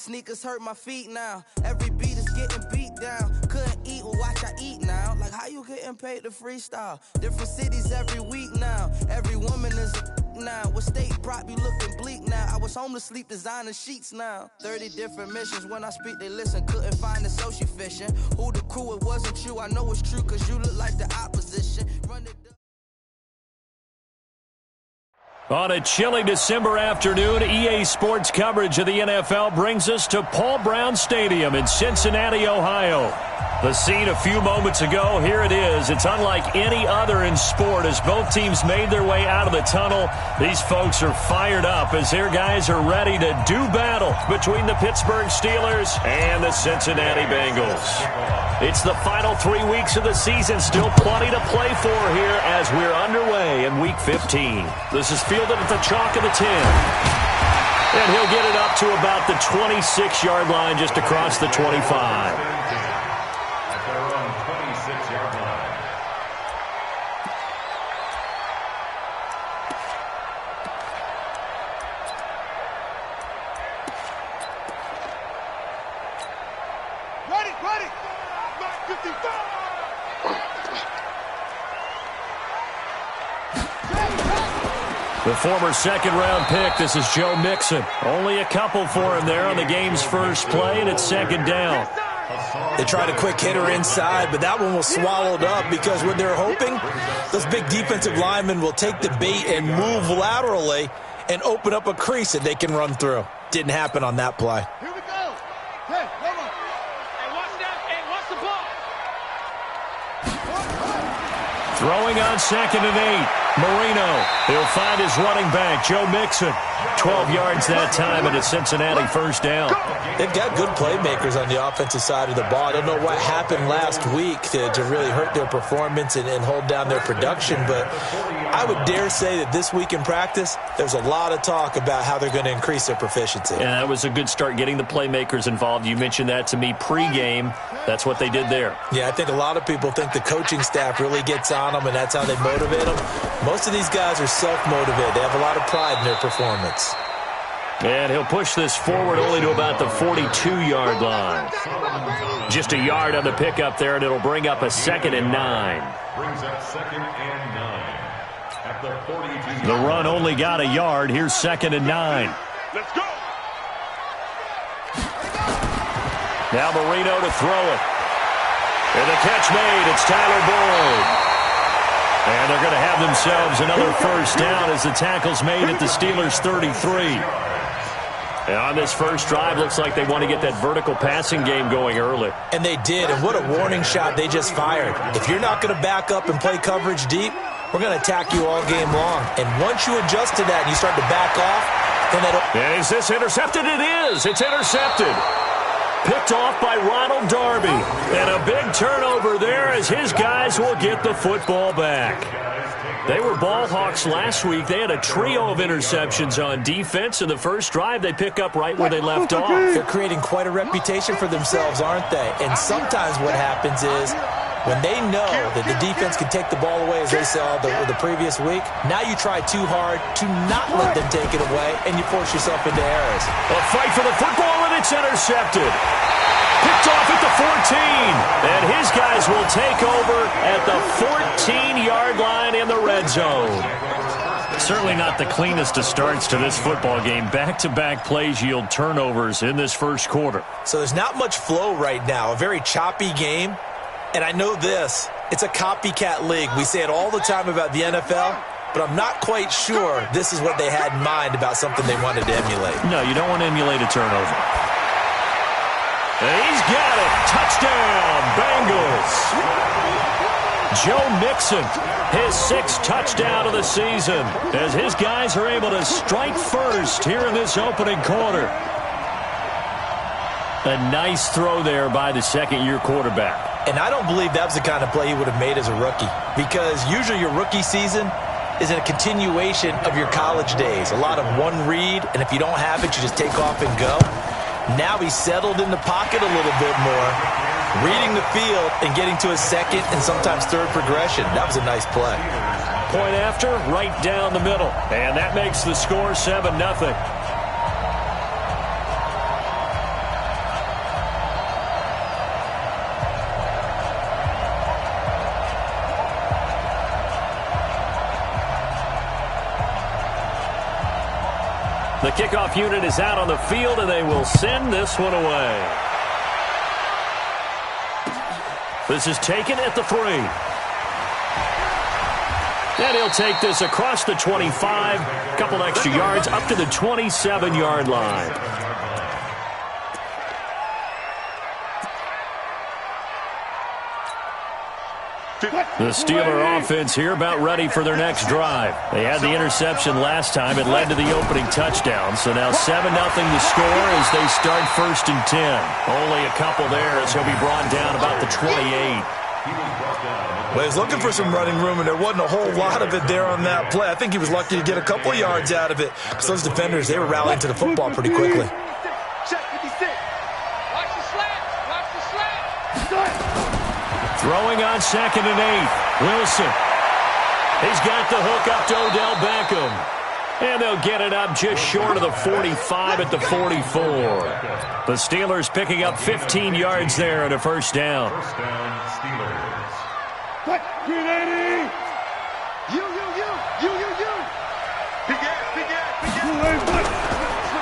sneakers hurt my feet now. Every beat is getting beat down. Couldn't eat, well watch I eat now. Like how you getting paid to freestyle? Different cities every week now. Every woman is a now. What state prop you looking bleak now? I was home to sleep designing sheets now. 30 different missions. When I speak they listen. Couldn't find the social fishing. Who the crew, it wasn't you. I know it's true cause you look like the opposition. Run it. On a chilly December afternoon, EA Sports coverage of the NFL brings us to Paul Brown Stadium in Cincinnati, Ohio. The scene a few moments ago, here it is. It's unlike any other in sport as both teams made their way out of the tunnel. These folks are fired up as their guys are ready to do battle between the Pittsburgh Steelers and the Cincinnati Bengals. It's the final 3 weeks of the season, still plenty to play for here as we're underway in Week 15. This is fielded at the chalk of the 10. And he'll get it up to about the 26-yard line just across the 25. The former second-round pick, this is Joe Mixon. Only a couple for him there on the game's first play, and it's second down. They tried a quick hitter inside, but that one was swallowed up because what they're hoping, those big defensive linemen will take the bait and move laterally and open up a crease that they can run through. Didn't happen on that play. Here we go. Hey, hold on. Hey, watch that. Hey, watch the ball. Throwing on 2nd and 8. Marino, he'll find his running back, Joe Mixon. 12 yards that time and a Cincinnati first down. They've got good playmakers on the offensive side of the ball. I don't know what happened last week to really hurt their performance and hold down their production, but I would dare say that this week in practice, there's a lot of talk about how they're going to increase their proficiency. And that was a good start getting the playmakers involved. You mentioned that to me pregame. That's what they did there. Yeah, I think a lot of people think the coaching staff really gets on them, and that's how they motivate them. Most of these guys are self-motivated. They have a lot of pride in their performance. And he'll push this forward only to about the 42-yard line. Just a yard on the pickup there, and it'll bring up a 2nd and 9. Brings up 2nd and 9 at the 42. The run only got a yard. Here's 2nd and 9. Let's go. Now Marino to throw it. And the catch made. It's Tyler Boyd. And they're going to have themselves another first down as the tackle's made at the Steelers' 33. And on this first drive, looks like they want to get that vertical passing game going early. And they did, and what a warning shot they just fired. If you're not going to back up and play coverage deep, we're going to attack you all game long. And once you adjust to that and you start to back off, then that'll... And is this intercepted? It is. It's intercepted. Picked off by Ronald Darby. And a big turnover there as his guys will get the football back. They were ball hawks last week. They had a trio of interceptions on defense. In the first drive, they pick up right where they left off. They're creating quite a reputation for themselves, aren't they? And sometimes what happens is when they know that the defense can take the ball away, as they saw the previous week, now you try too hard to not let them take it away, and you force yourself into errors. A fight for the football, and it's intercepted. Picked off at the 14, and his guys will take over at the 14-yard line in the red zone. Certainly not the cleanest of starts to this football game. Back-to-back plays yield turnovers in this first quarter. So there's not much flow right now, a very choppy game. And I know this, it's a copycat league. We say it all the time about the NFL, but I'm not quite sure this is what they had in mind about something they wanted to emulate. No, you don't want to emulate a turnover. And he's got it. Touchdown, Bengals. Joe Mixon, his 6th touchdown of the season, as his guys are able to strike first here in this opening quarter. A nice throw there by the second-year quarterback. And I don't believe that was the kind of play he would have made as a rookie, because usually your rookie season is a continuation of your college days. A lot of one read, and if you don't have it, you just take off and go. Now he's settled in the pocket a little bit more, reading the field and getting to his second and sometimes third progression. That was a nice play. Point after, right down the middle. And that makes the score 7-0. The kickoff unit is out on the field, and they will send this one away. This is taken at the 3. And he'll take this across the 25, a couple extra yards up to the 27-yard line. The Steeler offense here about ready for their next drive. They had the interception last time. It led to the opening touchdown. So now 7-0 to score as they start 1st and 10. Only a couple there as he'll be brought down about the 28. Well, he was looking for some running room, and there wasn't a whole lot of it there on that play. I think he was lucky to get a couple of yards out of it because those defenders, they were rallying to the football pretty quickly. Throwing on 2nd and 8. Wilson. He's got the hook up to Odell Beckham. And they'll get it up just short of the 45 at the 44. The Steelers picking up 15 yards there at a 1st down. First down, Steelers.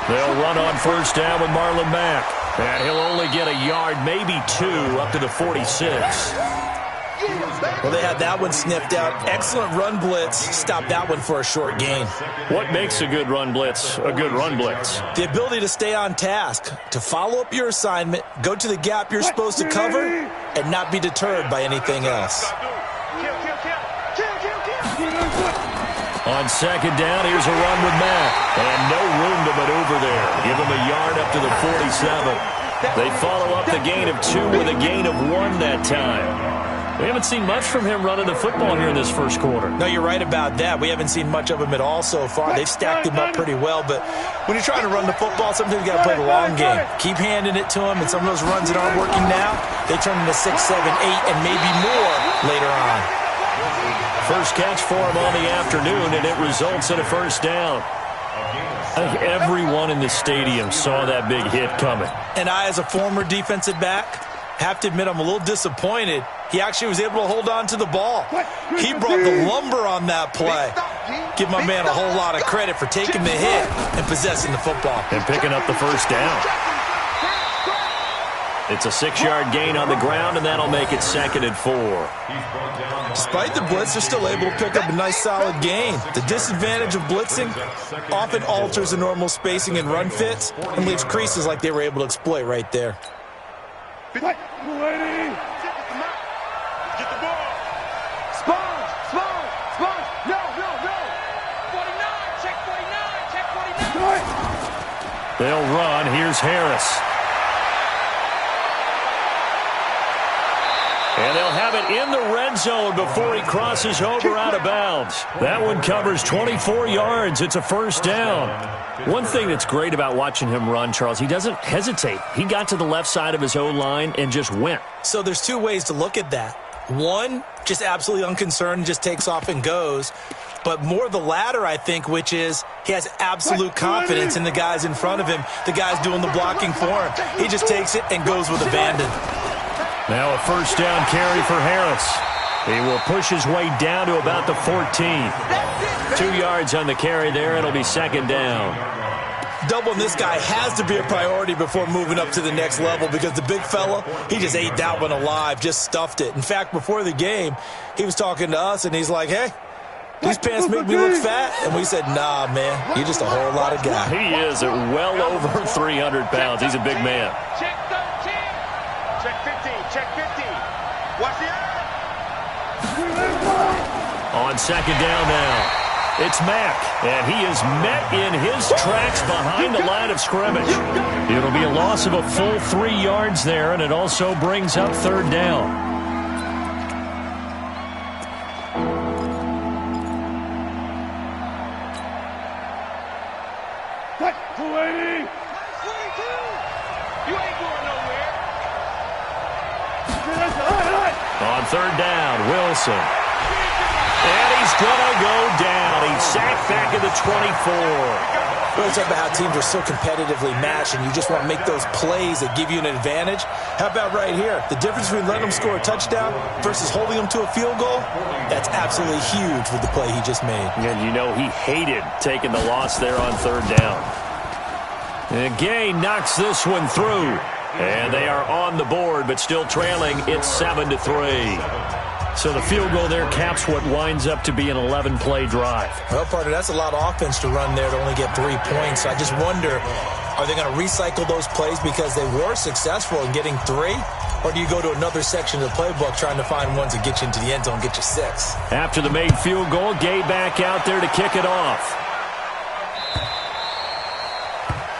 They'll run on 1st down with Marlon Mack. And he'll only get a yard, maybe 2, up to the 46. Well, they had that one sniffed out. Excellent run blitz. Stopped that one for a short gain. What makes a good run blitz a good run blitz? The ability to stay on task, to follow up your assignment, go to the gap you're supposed to cover, and not be deterred by anything else. On 2nd down, here's a run with Mack. And no room to maneuver there. Give him a yard up to the 47. They follow up the gain of 2 with a gain of 1 that time. We haven't seen much from him running the football here in this first quarter. No, you're right about that. We haven't seen much of him at all so far. They've stacked him up pretty well, but when you're trying to run the football, sometimes you got to play the long game. Keep handing it to him, and some of those runs that aren't working now, they turn into 6, 7, 8, and maybe more later on. First catch for him on the afternoon, and it results in a 1st down. I think everyone in the stadium saw that big hit coming. And I, as a former defensive back, have to admit I'm a little disappointed. He actually was able to hold on to the ball. He brought the lumber on that play. Give my man a whole lot of credit for taking the hit and possessing the football. And picking up the 1st down. It's a 6-yard gain on the ground, and that'll make it 2nd and 4. Despite the blitz, they're still able to pick up a nice solid gain. The disadvantage of blitzing often alters the normal spacing and run fits and leaves creases like they were able to exploit right there. Get the ball. Sponge. No. 49. Check 49. They'll run. Here's Harris. And they'll have it in the red zone before he crosses over out of bounds. That one covers 24 yards. It's a 1st down. One thing that's great about watching him run, Charles, he doesn't hesitate. He got to the left side of his O-line and just went. So there's 2 ways to look at that. One, just absolutely unconcerned, just takes off and goes. But more the latter, I think, which is he has absolute confidence in the guys in front of him, the guys doing the blocking for him. He just takes it and goes with abandon. Now a 1st down carry for Harris. He will push his way down to about the 14. 2 yards on the carry there. It'll be 2nd down. Doubling this guy has to be a priority before moving up to the next level because the big fella, he just ate that one alive, just stuffed it. In fact, before the game, he was talking to us, and he's like, hey, these pants make me look fat. And we said, nah, man, you're just a whole lot of guy. He is at well over 300 pounds. He's a big man. Check 13. Check 15. Check 15. Watch the eye. On 2nd down now, it's Mack, and he is met in his tracks behind the line of scrimmage. It'll be a loss of a full 3 yards there, and it also brings up 3rd down. On 3rd down, Wilson. And he's going to go down. He's sacked back at the 24. We always talk about how teams are so competitively matched, and you just want to make those plays that give you an advantage. How about right here? The difference between letting them score a touchdown versus holding them to a field goal, that's absolutely huge with the play he just made. And you know he hated taking the loss there on 3rd down. And Gay knocks this one through. And they are on the board, but still trailing. It's 7-3. So the field goal there caps what winds up to be an 11-play drive. Well, partner, that's a lot of offense to run there to only get 3 points. So I just wonder, are they going to recycle those plays because they were successful in getting 3? Or do you go to another section of the playbook trying to find ones that get you into the end zone and get you 6? After the made field goal, Gay back out there to kick it off.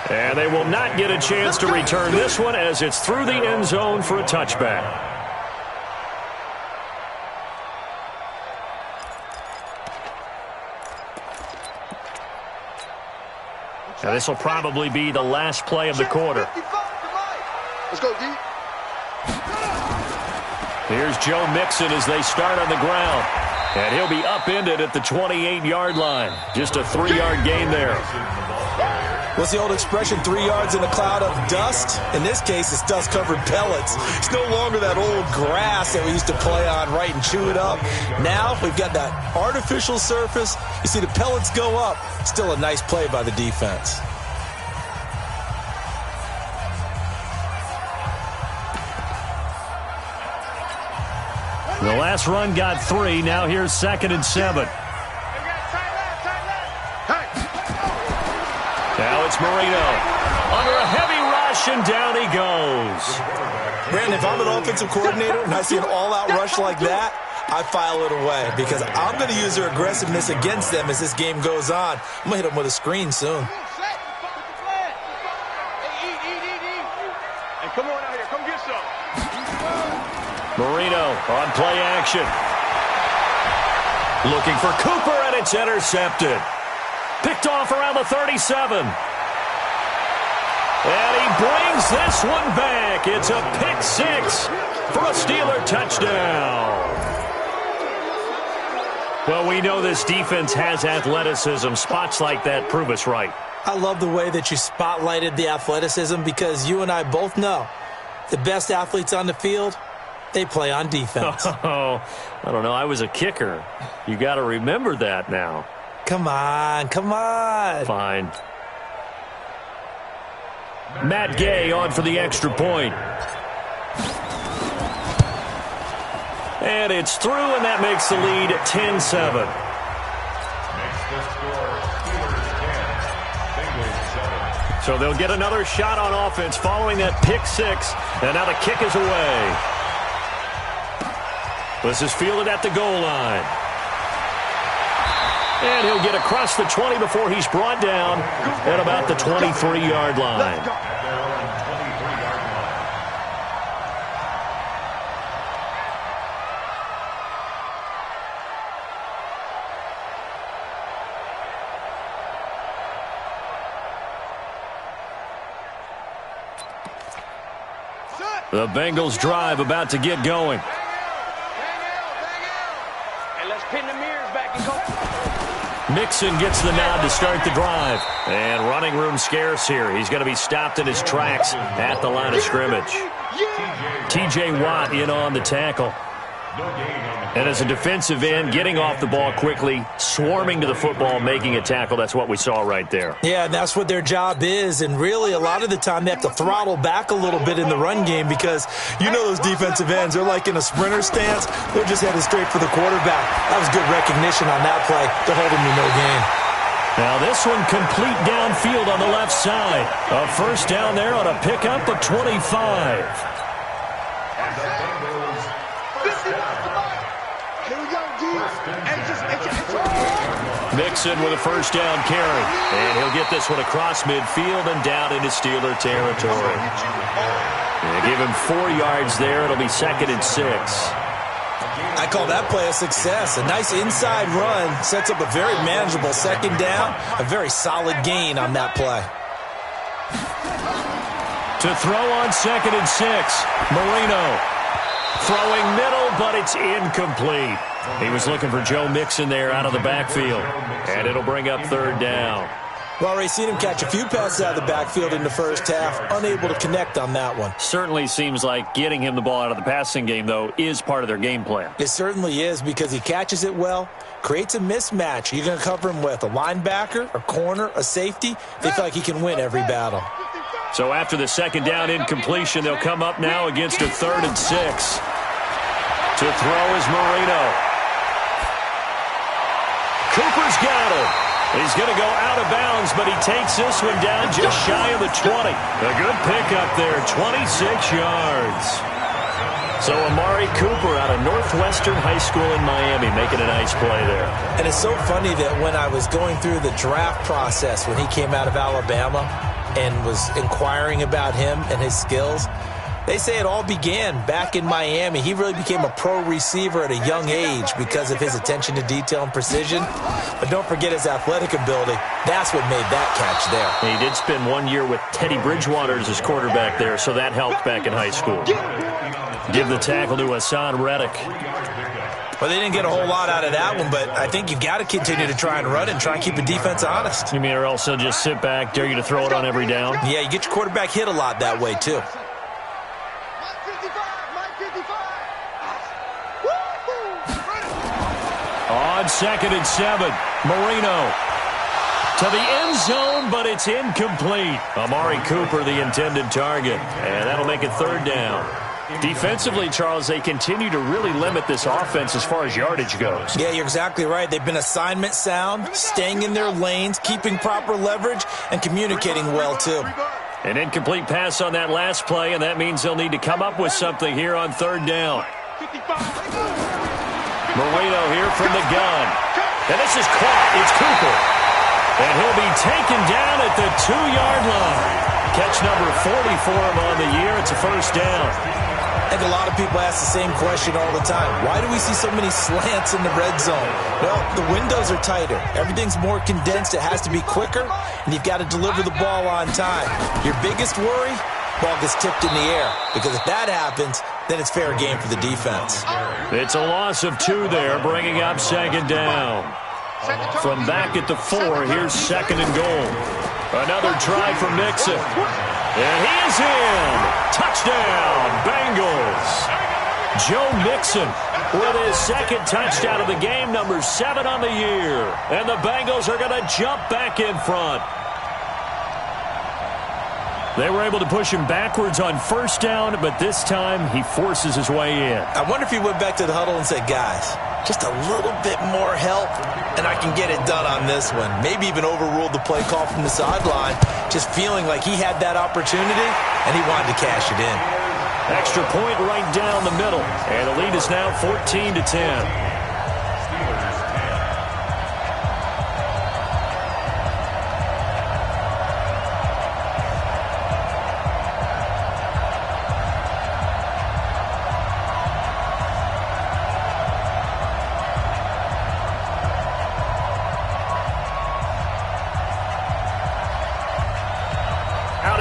And they will not get a chance to return this one as it's through the end zone for a touchback. Now this will probably be the last play of the quarter. Let's go, D. Here's Joe Mixon as they start on the ground. And he'll be upended at the 28-yard line. Just a 3-yard gain there. What's the old expression, 3 yards in a cloud of dust? In this case, it's dust-covered pellets. It's no longer that old grass that we used to play on, right, and chew it up. Now we've got that artificial surface. You see the pellets go up. Still a nice play by the defense. The last run got 3. Now here's 2nd and 7. Now it's Marino. Under a heavy rush, and down he goes. Brandon, if I'm an offensive coordinator and I see an all-out rush like that, I file it away because I'm going to use their aggressiveness against them as this game goes on. I'm going to hit them with a screen soon. Hey, come on out here. Come get some. Marino on play action. Looking for Cooper, and it's intercepted. Picked off around the 37. And he brings this one back. It's a pick 6 for a Steeler touchdown. Well, we know this defense has athleticism. Spots like that prove us right. I love the way that you spotlighted the athleticism because you and I both know the best athletes on the field, they play on defense. Oh, I don't know. I was a kicker. You got to remember that now. Come on, come on. Fine. Matt Gay on for the extra point. And it's through, and that makes the lead 10-7. So they'll get another shot on offense following that pick 6, and now the kick is away. This is fielded at the goal line. And he'll get across the 20 before he's brought down at about the 23-yard line. The Bengals drive about to get going. And let's pin the mirrors back and go. Mixon gets the nod to start the drive. And running room scarce here. He's going to be stopped in his tracks at the line of scrimmage. T.J. Watt in on the tackle. And as a defensive end, getting off the ball quickly, swarming to the football, making a tackle. That's what we saw right there. Yeah, and that's what their job is. And really, a lot of the time, they have to throttle back a little bit in the run game because you know those defensive ends, they're like in a sprinter stance. They're just headed straight for the quarterback. That was good recognition on that play. They're holding you no gain. Now this one complete downfield on the left side. A first down there on a pickup of 25. Mixon with a first down carry. And he'll get this one across midfield and down into Steeler territory. And give him 4 yards there. It'll be 2nd and 6. I call that play a success. A nice inside run sets up a very manageable second down. A very solid gain on that play. To throw on 2nd and 6. Marino throwing middle, but it's incomplete. He was looking for Joe Mixon there out of the backfield. And it'll bring up 3rd down. Well, already seen him catch a few passes out of the backfield in the first half, unable to connect on that one. Certainly seems like getting him the ball out of the passing game, though, is part of their game plan. It certainly is, because he catches it well, creates a mismatch. You're going to cover him with a linebacker, a corner, a safety. They feel like he can win every battle. So after the second down incompletion, they'll come up now against a 3rd and 6. To throw is Marino. Cooper's got it. He's going to go out of bounds, but he takes this one down just shy of the 20. A good pickup there, 26 yards. So Amari Cooper out of Northwestern High School in Miami making a nice play there. And it's so funny that when I was going through the draft process when he came out of Alabama and was inquiring about him and his skills, they say it all began back in Miami. He really became a pro receiver at a young age because of his attention to detail and precision. But don't forget his athletic ability. That's what made that catch there. He did spend 1 year with Teddy Bridgewater as his quarterback there, so that helped back in high school. Give the tackle to Hassan Reddick. Well, they didn't get a whole lot out of that one, but I think you've got to continue to try and run and try and keep the defense honest. You mean or else they'll just sit back, dare you to throw it on every down? Yeah, you get your quarterback hit a lot that way, too. On 2nd and 7, Marino to the end zone, but it's incomplete. Amari Cooper, the intended target, and that'll make it 3rd down. Defensively, Charles, they continue to really limit this offense as far as yardage goes. Yeah, you're exactly right. They've been assignment sound, staying in their lanes, keeping proper leverage, and communicating well, too. An incomplete pass on that last play, and that means they'll need to come up with something here on 3rd down. Marino here from the gun. And this is caught. It's Cooper. And he'll be taken down at the 2-yard line. Catch number 40 for him on the year. It's a 1st down. I think a lot of people ask the same question all the time. Why do we see so many slants in the red zone? Well, the windows are tighter. Everything's more condensed. It has to be quicker, and you've got to deliver the ball on time. Your biggest worry? Ball gets tipped in the air, because if that happens, then it's fair game for the defense. It's a loss of 2 there, bringing up 2nd down. From back at the 4, here's 2nd and goal. Another try for Mixon. And he is in. Touchdown, Bengals. Joe Mixon with his 2nd touchdown of the game, number 7 on the year. And the Bengals are going to jump back in front. They were able to push him backwards on 1st down, but this time he forces his way in. I wonder if he went back to the huddle and said, guys, just a little bit more help, and I can get it done on this one. Maybe even overruled the play call from the sideline, just feeling like he had that opportunity, and he wanted to cash it in. Extra point right down the middle, and the lead is now 14-10.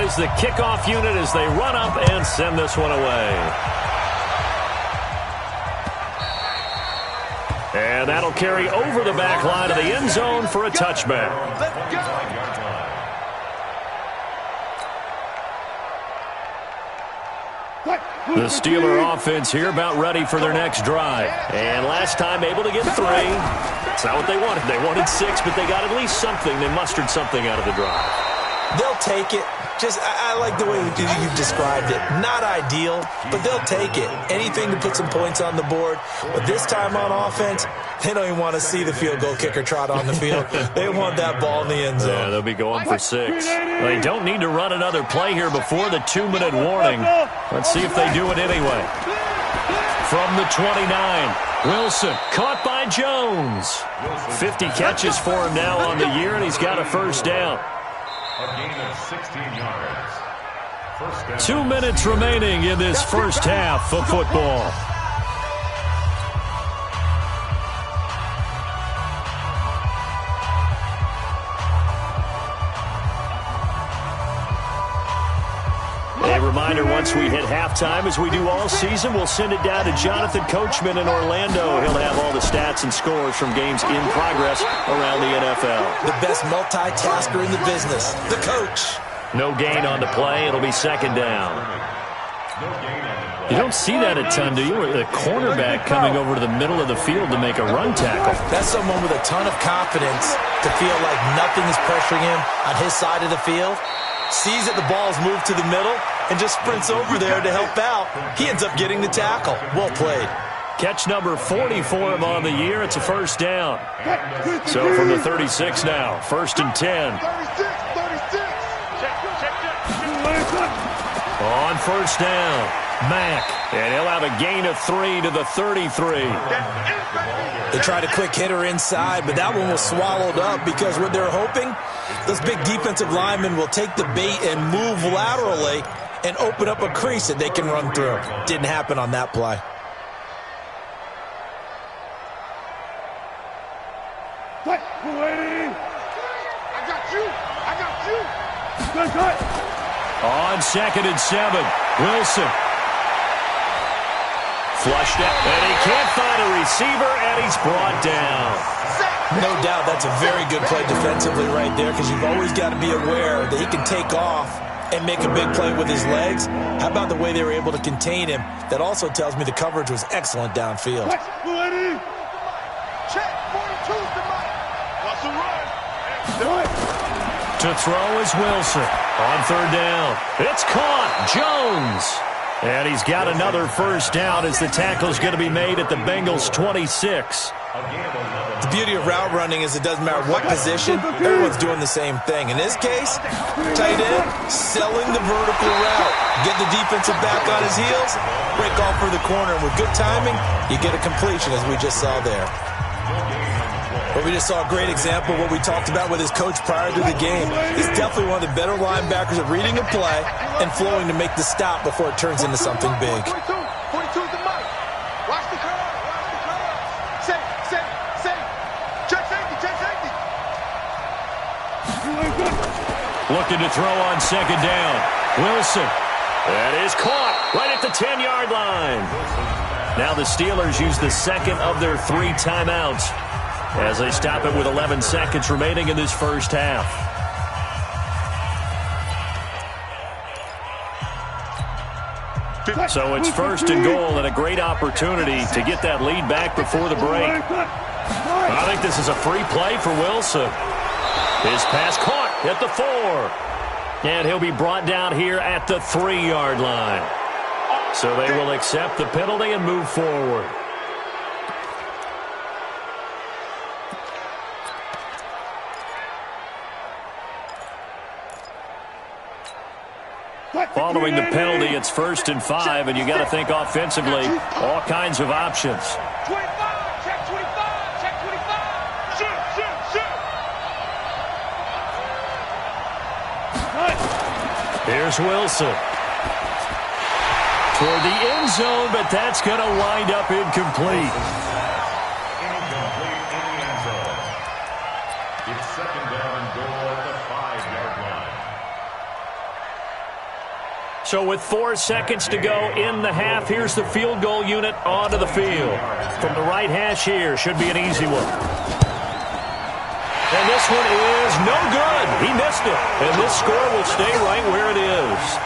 Is the kickoff unit as they run up and send this one away. And that'll carry over the back line of the end zone for a touchback. The Steeler offense here about ready for their next drive. And last time able to get 3. It's not what they wanted. They wanted 6, but they got at least something. They mustered something out of the drive. They'll take it. I like the way you've described it. Not ideal, but they'll take it. Anything to put some points on the board. But this time on offense, they don't even want to see the field goal kicker trot on the field. They want that ball in the end zone. Yeah, they'll be going for 6. They don't need to run another play here before the 2-minute warning. Let's see if they do it anyway. From the 29, Wilson caught by Jones. 50 catches for him now on the year, and he's got a 1st down. A gain of 16 yards. 1st down. 2 minutes remaining in this 1st half of football. A reminder once once we hit halftime, as we do all season, we'll send it down to Jonathan Coachman in Orlando. He'll have all the stats and scores from games in progress around the NFL. The best multitasker in the business, the coach. No gain on the play. It'll be second down. You don't see that a ton, do you? The cornerback coming over to the middle of the field to make a run tackle. That's someone with a ton of confidence to feel like nothing is pressuring him on his side of the field. Sees that the ball's moved to the middle and just sprints over there to help out. He ends up getting the tackle. Well played. Catch number 40 for him on the year. It's a first down. So from the 36 now, 1st and 10. On first down, Mack. And he'll have a gain of 3 to the 33. They tried a quick hitter inside, but that one was swallowed up because what they're hoping, those big defensive linemen will take the bait and move laterally and open up a crease that they can run through. Didn't happen on that play. On 2nd and 7, Wilson. Flushed out, and he can't find a receiver, and he's brought down. No doubt that's a very good play defensively right there, because you've always got to be aware that he can take off and make a big play with his legs. How about the way they were able to contain him? That also tells me the coverage was excellent downfield. To throw is Wilson. On 3rd down. It's caught. Jones. And he's got another first down as the tackle's going to be made at the Bengals' 26. The beauty of route running is it doesn't matter what position, everyone's doing the same thing. In this case, tight end, selling the vertical route. Get the defensive back on his heels, break off for the corner, and with good timing, you get a completion as we just saw there. But we just saw a great example of what we talked about with his coach prior to the game. He's definitely one of the better linebackers at reading a play and flowing to make the stop before it turns into something big. 42 is the mic. Watch the curve. Safe. Check safety. Looking to throw on 2nd down. Wilson. That is caught right at the 10-yard line. Now the Steelers use the second of their 3 timeouts as they stop it with 11 seconds remaining in this first half. So it's 1st and goal and a great opportunity to get that lead back before the break. I think this is a free play for Wilson. His pass caught at the 4. And he'll be brought down here at the 3-yard line. So they will accept the penalty and move forward. Following the penalty, it's 1st and 5, and you got to think offensively, all kinds of options. 25, check 25. Shoot. Here's Wilson. Toward the end zone, but that's going to wind up incomplete. Incomplete in the end zone. It's 2nd down and goal at the 5-yard line. So with 4 seconds to go in the half, here's the field goal unit onto the field. From the right hash here, should be an easy one. And this one is no good. He missed it. And this score will stay right where it is.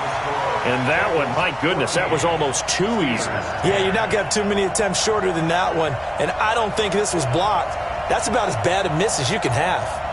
And that one, my goodness, that was almost too easy. Yeah, you're not going to have too many attempts shorter than that one. And I don't think this was blocked. That's about as bad a miss as you can have.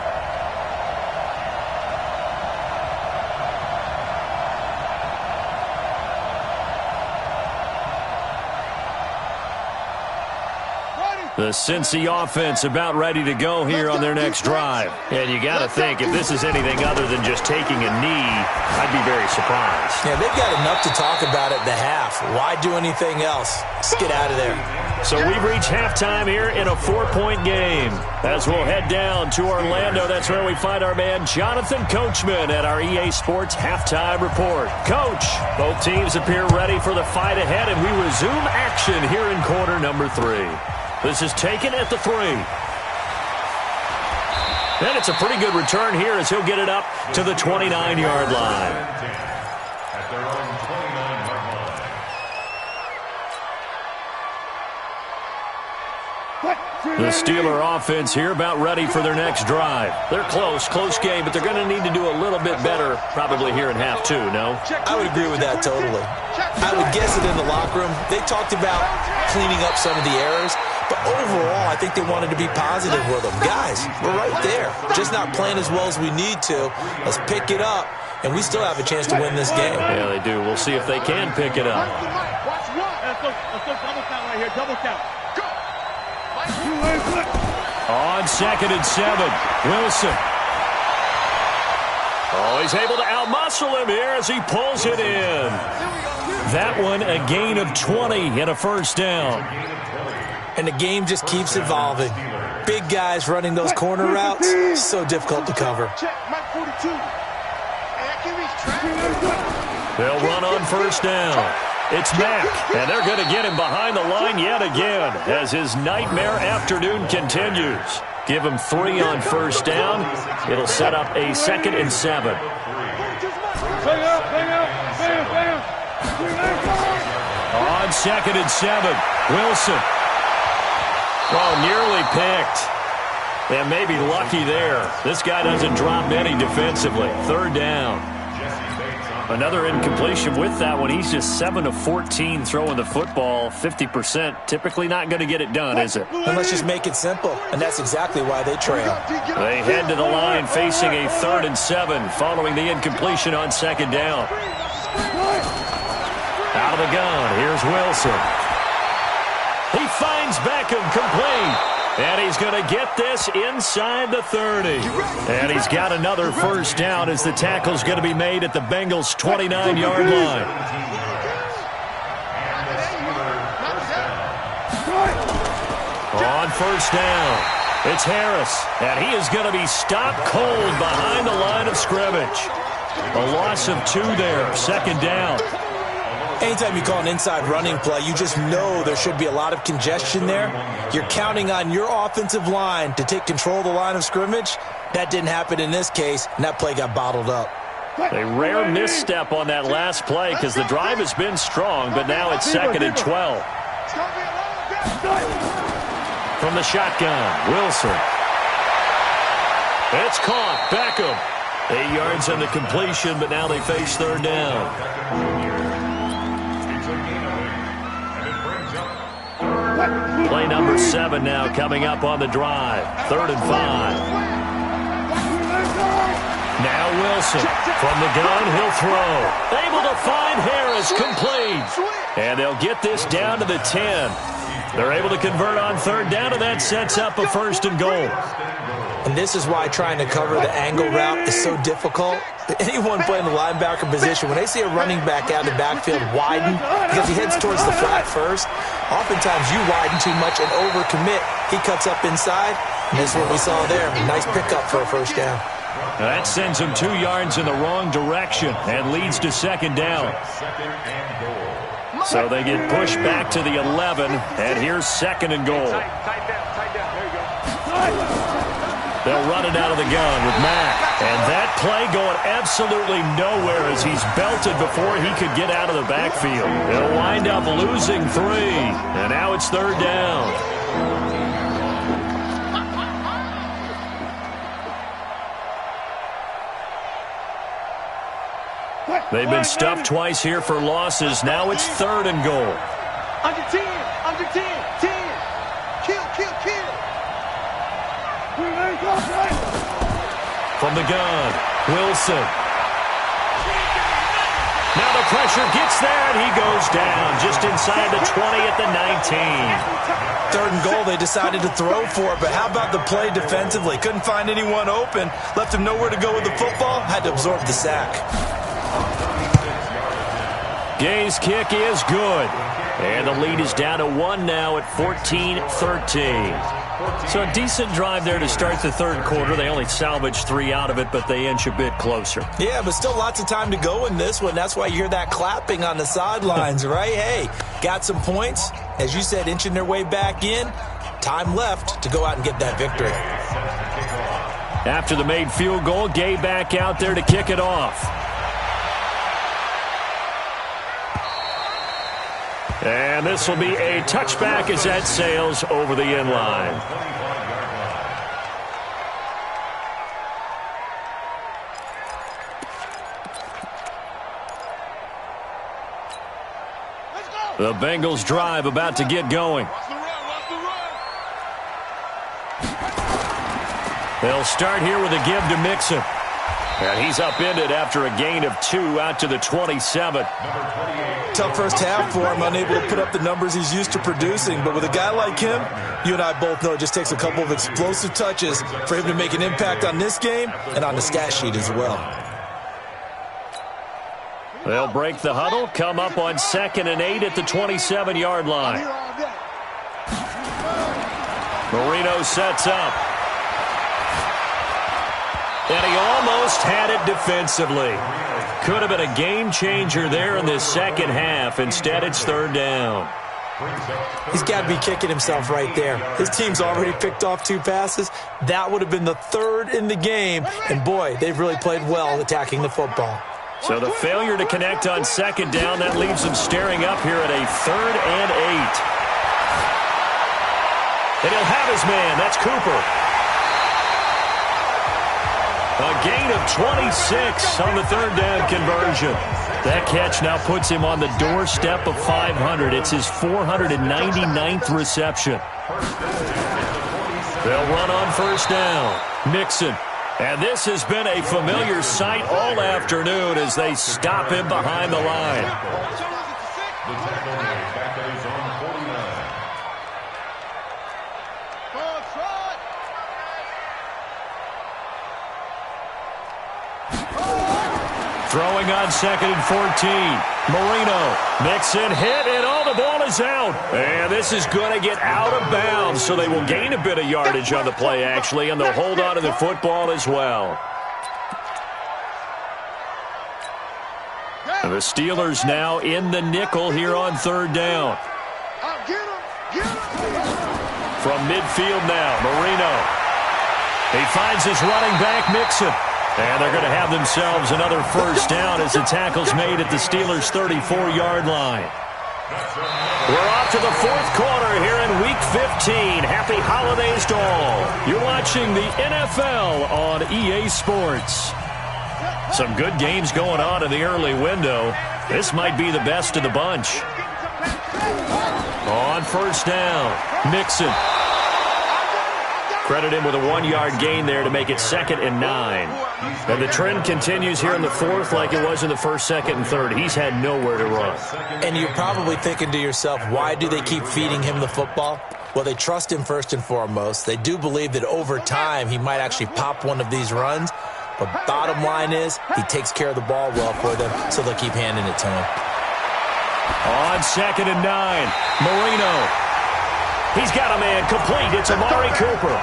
The Cincy offense about ready to go here on their next drive. And you got to think, if this is anything other than just taking a knee, I'd be very surprised. Yeah, they've got enough to talk about at the half. Why do anything else? Just get out of there. So we've reached halftime here in a 4-point game. As we'll head down to Orlando, that's where we find our man Jonathan Coachman at our EA Sports Halftime Report. Coach, both teams appear ready for the fight ahead, and we resume action here in quarter number 3. This is taken at the 3. And it's a pretty good return here as he'll get it up to the 29-yard line. At their own 29-yard The Steeler offense here about ready for their next drive. They're close game, but they're going to need to do a little bit better probably here in half two, no? I would agree with that totally. I would guess that in the locker room, they talked about cleaning up some of the errors, but overall, I think they wanted to be positive with them. Guys, we're right there. Just not playing as well as we need to. Let's pick it up, and we still have a chance to win this game. Yeah, they do. We'll see if they can pick it up. Watch one. Let's go double count right here. Double count. On 2nd and 7, Wilson. Oh, he's able to outmuscle him here as he pulls it in. That one, a gain of 20 and a first down. And the game just keeps evolving. Big guys running those corner routes, so difficult to cover. They'll run on first down. It's Mack, and they're going to get him behind the line yet again as his nightmare afternoon continues. Give him 3 on first down. It'll set up a 2nd and 7. On 2nd and 7, Wilson. Oh, nearly picked. And maybe lucky there. This guy doesn't drop many defensively. 3rd down. Another incompletion with that one. He's just 7 of 14 throwing the football, 50%. Typically not going to get it done, is it? And let's just make it simple, and that's exactly why they trail. They head to the line facing a 3rd and 7 following the incompletion on 2nd down. Out of the gun, here's Wilson. He finds Beckham complete. And he's going to get this inside the 30. And he's got another first down as the tackle's going to be made at the Bengals' 29-yard line. On first down, it's Harris. And he is going to be stopped cold behind the line of scrimmage. A loss of 2 there, 2nd down. Anytime you call an inside running play, you just know there should be a lot of congestion there. You're counting on your offensive line to take control of the line of scrimmage. That didn't happen in this case, and that play got bottled up. A rare misstep on that last play because the drive has been strong, but now it's 2nd and 12. From the shotgun, Wilson. It's caught. Beckham. 8 yards on the completion, but now they face 3rd down. Play number 7 now coming up on the drive. 3rd and 5. Now Wilson. From the gun, he'll throw. Able to find Harris, complete. And they'll get this down to the 10. They're able to convert on 3rd down, and that sets up a 1st and goal. And this is why trying to cover the angle route is so difficult. Anyone playing the linebacker position, when they see a running back out of the backfield widen because he heads towards the flat first, oftentimes you widen too much and overcommit. He cuts up inside, and this is what we saw there. Nice pickup for a first down. That sends him 2 yards in the wrong direction and leads to 2nd down. So they get pushed back to the 11, and here's 2nd and goal. They'll run it out of the gun with Mack. And that play going absolutely nowhere as he's belted before he could get out of the backfield. They'll wind up losing 3. And now it's 3rd down. They've been stuffed twice here for losses. Now it's 3rd and goal. Under 10. Under 10. 10. Kill. From the gun, Wilson. Now the pressure gets there, and he goes down just inside the 20 at the 19. 3rd and goal, they decided to throw for it, but how about the play defensively? Couldn't find anyone open, left him nowhere to go with the football, had to absorb the sack. Gay's kick is good. And the lead is down to 1 now at 14-13. So a decent drive there to start the 3rd quarter. They only salvaged 3 out of it, but they inch a bit closer. Yeah, but still lots of time to go in this one. That's why you hear that clapping on the sidelines, right? Hey, got some points. As you said, inching their way back in. Time left to go out and get that victory. After the made field goal, Gay back out there to kick it off. And this will be a touchback as that sails over the end line. The Bengals drive about to get going. They'll start here with a give to Mixon. And he's upended after a gain of 2 out to the 27. Tough first half for him, unable to put up the numbers he's used to producing. But with a guy like him, you and I both know it just takes a couple of explosive touches for him to make an impact on this game and on the stat sheet as well. They'll break the huddle, come up on 2nd and 8 at the 27-yard line. Marino sets up. And he almost had it defensively. Could have been a game changer there in this second half. Instead, it's 3rd down. He's got to be kicking himself right there. His team's already picked off 2 passes. That would have been the 3rd in the game. And, boy, they've really played well attacking the football. So the failure to connect on 2nd down, that leaves him staring up here at a 3rd and 8. And he'll have his man. That's Cooper. A gain of 26 on the 3rd down conversion. That catch now puts him on the doorstep of 500. It's his 499th reception. They'll run on 1st down. Mixon. And this has been a familiar sight all afternoon as they stop him behind the line. Throwing on 2nd and 14. Marino. Mixon hit, and the ball is out. And this is going to get out of bounds, so they will gain a bit of yardage on the play, actually, and they'll hold on to the football as well. And the Steelers now in the nickel here on 3rd down. From midfield now, Marino. He finds his running back, Mixon. And they're going to have themselves another 1st down as the tackle's made at the Steelers' 34-yard line. We're off to the 4th quarter here in Week 15. Happy holidays to all. You're watching the NFL on EA Sports. Some good games going on in the early window. This might be the best of the bunch. On 1st down, Mixon. Credit him with a 1-yard gain there to make it 2nd and 9. And the trend continues here in the 4th like it was in the 1st, 2nd, and 3rd. He's had nowhere to run. And you're probably thinking to yourself, why do they keep feeding him the football? Well, they trust him first and foremost. They do believe that over time he might actually pop one of these runs. But bottom line is he takes care of the ball well for them, so they'll keep handing it to him. On 2nd and 9, Marino. He's got a man complete. It's Amari Cooper.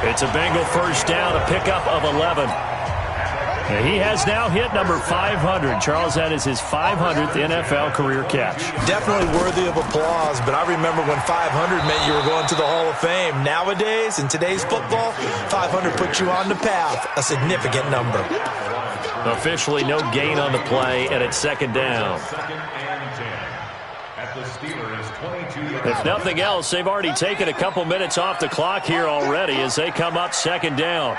It's a Bengal 1st down, a pickup of 11. And he has now hit number 500. Charles, that is his 500th NFL career catch. Definitely worthy of applause, but I remember when 500 meant you were going to the Hall of Fame. Nowadays, in today's football, 500 puts you on the path, a significant number. Officially no gain on the play, and it's 2nd down. If nothing else, they've already taken a couple minutes off the clock here already as they come up 2nd down.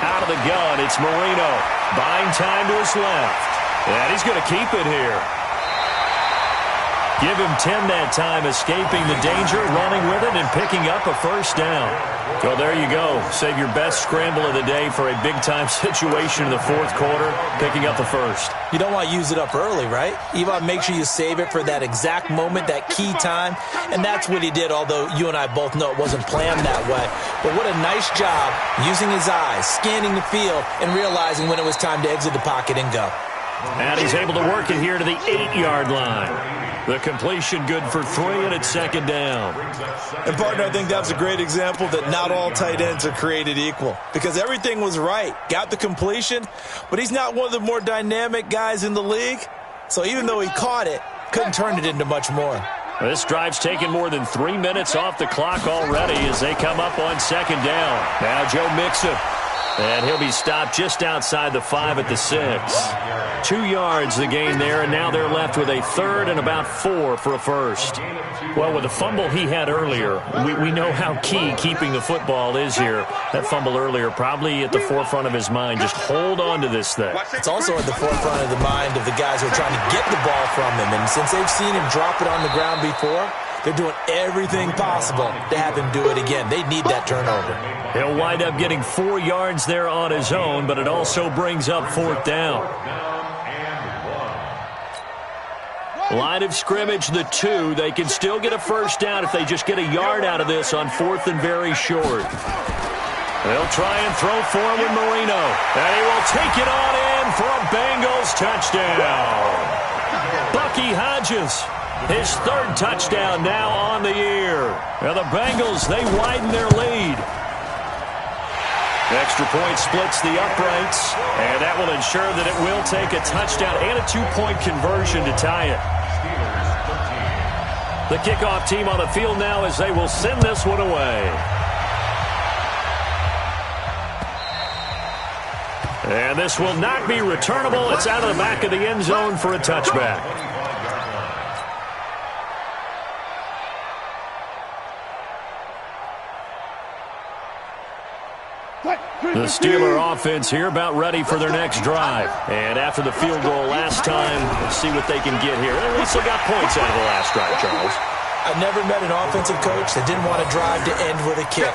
Out of the gun, it's Marino. Buying time to his left. And he's going to keep it here. Give him 10 that time, escaping the danger, running with it, and picking up a 1st down. So there you go. Save your best scramble of the day for a big-time situation in the 4th quarter, picking up the 1st. You don't want to use it up early, right? You want to make sure you save it for that exact moment, that key time. And that's what he did, although you and I both know it wasn't planned that way. But what a nice job using his eyes, scanning the field, and realizing when it was time to exit the pocket and go. And he's able to work it here to the 8-yard line. The completion good for 3, and it's 2nd down. And, partner, I think that's a great example that not all tight ends are created equal. Because everything was right. Got the completion, but he's not one of the more dynamic guys in the league. So even though he caught it, couldn't turn it into much more. This drive's taken more than 3 minutes off the clock already as they come up on second down. Now Joe Mixon. And he'll be stopped just outside the 5 at the 6. 2 yards the gain there, and now they're left with a third and about 4 for a first. Well, with the fumble he had earlier, we know how key keeping the football is here. That fumble earlier probably at the forefront of his mind. Just hold on to this thing. It's also at the forefront of the mind of the guys who are trying to get the ball from him. And since they've seen him drop it on the ground before, they're doing everything possible to have him do it again. They need that turnover. He'll wind up getting 4 yards there on his own, but it also brings up fourth down. Line of scrimmage, the 2. They can still get a first down if they just get a yard out of this on 4th and very short. They'll try and throw forward Marino. And he will take it on in for a Bengals touchdown. Bucky Hodges. His 3rd touchdown now on the year. Now the Bengals, they widen their lead. Extra point splits the uprights, and that will ensure that it will take a touchdown and a 2-point conversion to tie it. The kickoff team on the field now as they will send this one away. And this will not be returnable. It's out of the back of the end zone for a touchback. The Steeler offense here about ready for their next drive. And after the field goal last time, let's see what they can get here. At least they got points out of the last drive, Charles. I've never met an offensive coach that didn't want to drive to end with a kick.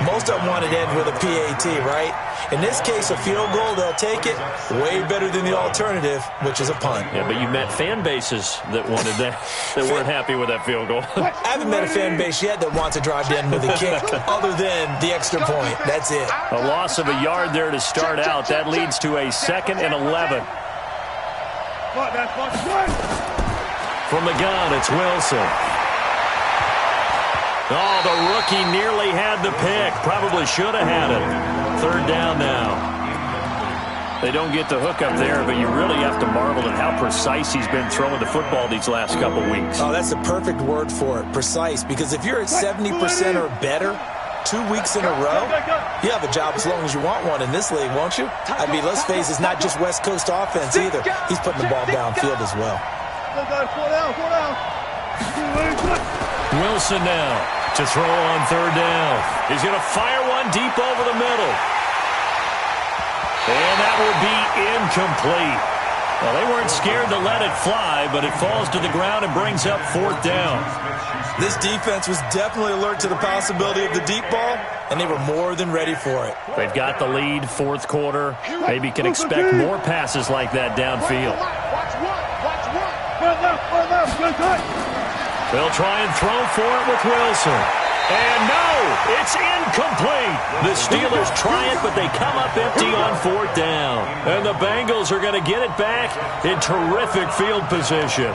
Most of them wanted to end with a PAT, right? In this case, a field goal, they'll take it. Way better than the alternative, which is a punt. Yeah, but you met fan bases that wanted that, that weren't happy with that field goal. I haven't met a fan base yet that wants to drive to end with a kick, other than the extra point. That's it. A loss of a yard there to start out. That leads to a 2nd and 11. From the gun, it's Wilson. Oh, the rookie nearly had the pick. Probably should have had it. 3rd down now. They don't get the hook up there, but you really have to marvel at how precise he's been throwing the football these last couple weeks. Oh, that's the perfect word for it, precise. Because if you're at 70% or better 2 weeks in a row, you have a job as long as you want one in this league, won't you? I mean, let's face it, it's not just West Coast offense either. He's putting the ball downfield as well. Wilson now to throw on 3rd down. He's going to fire one deep over the middle. And that will be incomplete. Well, they weren't scared to let it fly, but it falls to the ground and brings up 4th down. This defense was definitely alert to the possibility of the deep ball, and they were more than ready for it. They've got the lead, 4th quarter. Maybe can expect more passes like that downfield. They'll try and throw for it with Wilson. And no, it's incomplete. The Steelers try it, but they come up empty on 4th down. And the Bengals are going to get it back in terrific field position.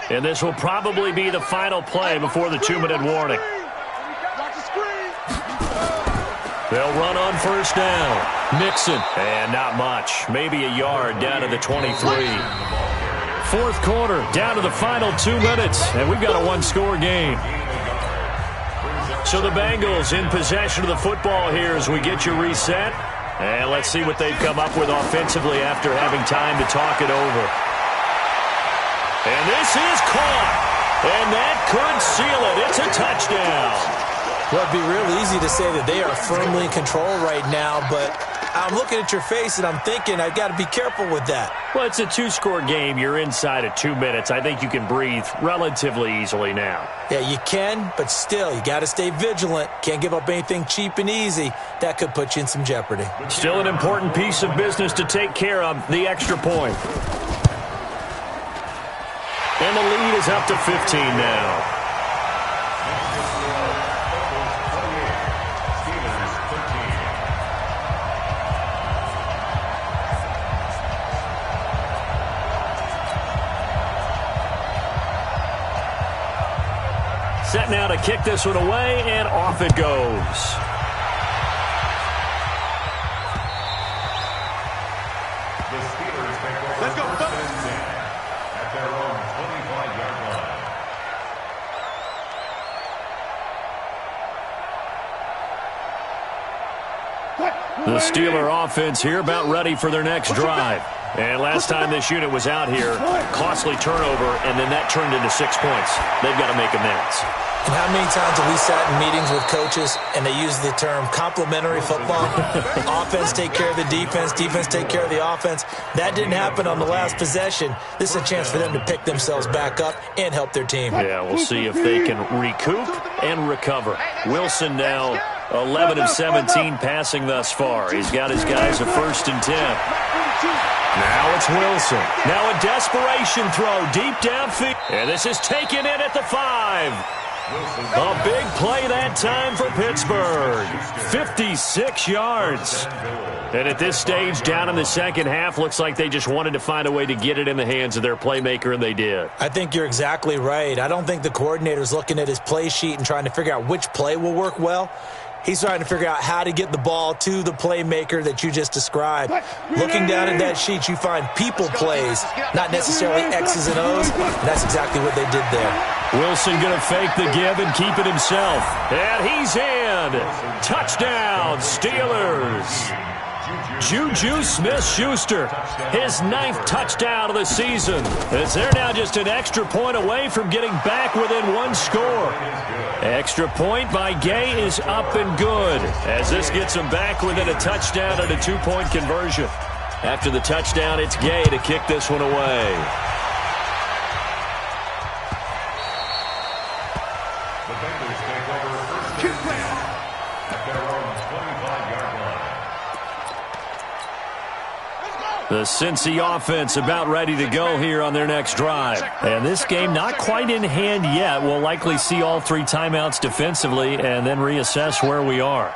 And this will probably be the final play before the 2-minute warning. They'll run on 1st down. Mixon. And not much. Maybe a yard down to the 23. 4th quarter, down to the final 2 minutes. And we've got a 1-score game. So the Bengals in possession of the football here as we get you reset. And let's see what they've come up with offensively after having time to talk it over. And this is caught. And that could seal it. It's a touchdown. Well, it'd be real easy to say that they are firmly in control right now, but I'm looking at your face and I'm thinking I've got to be careful with that. Well, it's a 2-score game. You're inside of 2 minutes. I think you can breathe relatively easily now. Yeah, you can, but still, you got to stay vigilant. Can't give up anything cheap and easy. That could put you in some jeopardy. Still an important piece of business to take care of, the extra point. And the lead is up to 15 now. set now to kick this one away, and off it goes. The Steelers take over Let's go, first and 10 at their own 25-yard line. The Steeler offense here about ready for their next drive. And last time this unit was out here, costly turnover, and then that turned into 6 points. They've got to make amends. And how many times have we sat in meetings with coaches and they use the term complementary football? Offense take care of the defense, defense take care of the offense. That didn't happen on the last possession. This is a chance for them to pick themselves back up and help their team. Yeah, we'll see if they can recoup and recover. Wilson now 11 of 17 passing thus far. He's got his guys a 1st and 10. Now it's Wilson. Now a desperation throw deep downfield. And this is taken in at the 5. A big play that time for Pittsburgh. 56 yards. And at this stage, down in the second half, looks like they just wanted to find a way to get it in the hands of their playmaker, and they did. I think you're exactly right. I don't think the coordinator's looking at his play sheet and trying to figure out which play will work well. He's trying to figure out how to get the ball to the playmaker that you just described. Looking down at that sheet, you find people plays, not necessarily X's and O's. And that's exactly what they did there. Wilson going to fake the give and keep it himself. And he's in. Touchdown, Steelers. Juju Smith-Schuster, his 9th touchdown of the season. As they're now just an extra point away from getting back within 1 score. Extra point by Gay is up and good, as this gets them back within a touchdown and a 2-point conversion. After the touchdown, it's Gay to kick this one away. The Bengals take over first and 10 at their own 25-yard line. The Cincy offense about ready to go here on their next drive. And this game not quite in hand yet. We'll likely see all 3 timeouts defensively and then reassess where we are.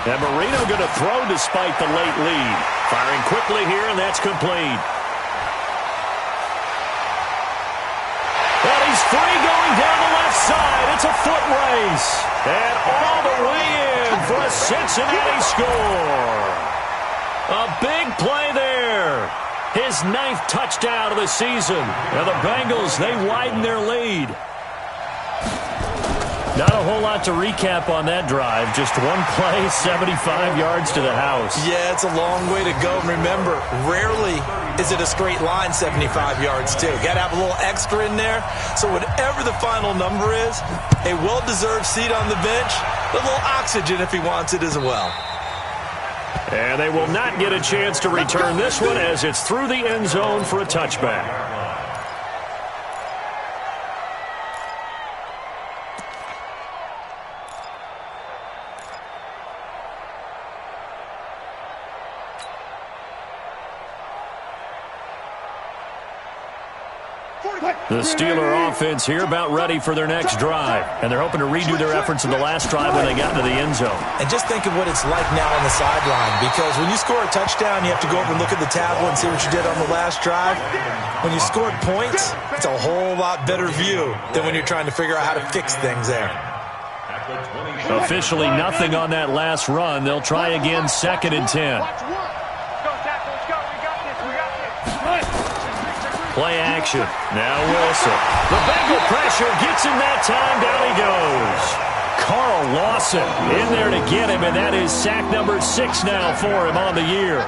And Marino going to throw despite the late lead. Firing quickly here, and that's complete. And he's free going down the left side. It's a foot race. And all the way in for a Cincinnati score. A big play there. His 9th touchdown of the season. And the Bengals, they widen their lead. Not a whole lot to recap on that drive. Just one play, 75 yards to the house. Yeah, it's a long way to go. And remember, rarely is it a straight line 75 yards, too. Got to have a little extra in there. So whatever the final number is, a well-deserved seat on the bench, a little oxygen if he wants it as well. And they will not get a chance to return this one as it's through the end zone for a touchback. The Steeler offense here about ready for their next drive. And they're hoping to redo their efforts in the last drive when they got into the end zone. And just think of what it's like now on the sideline. Because when you score a touchdown, you have to go over and look at the tablet and see what you did on the last drive. When you scored points, it's a whole lot better view than when you're trying to figure out how to fix things there. Officially nothing on that last run. They'll try again 2nd and 10. Play action. Now Wilson. The Bengal pressure gets him that time. Down he goes. Carl Lawson in there to get him, and that is sack number 6 now for him on the year.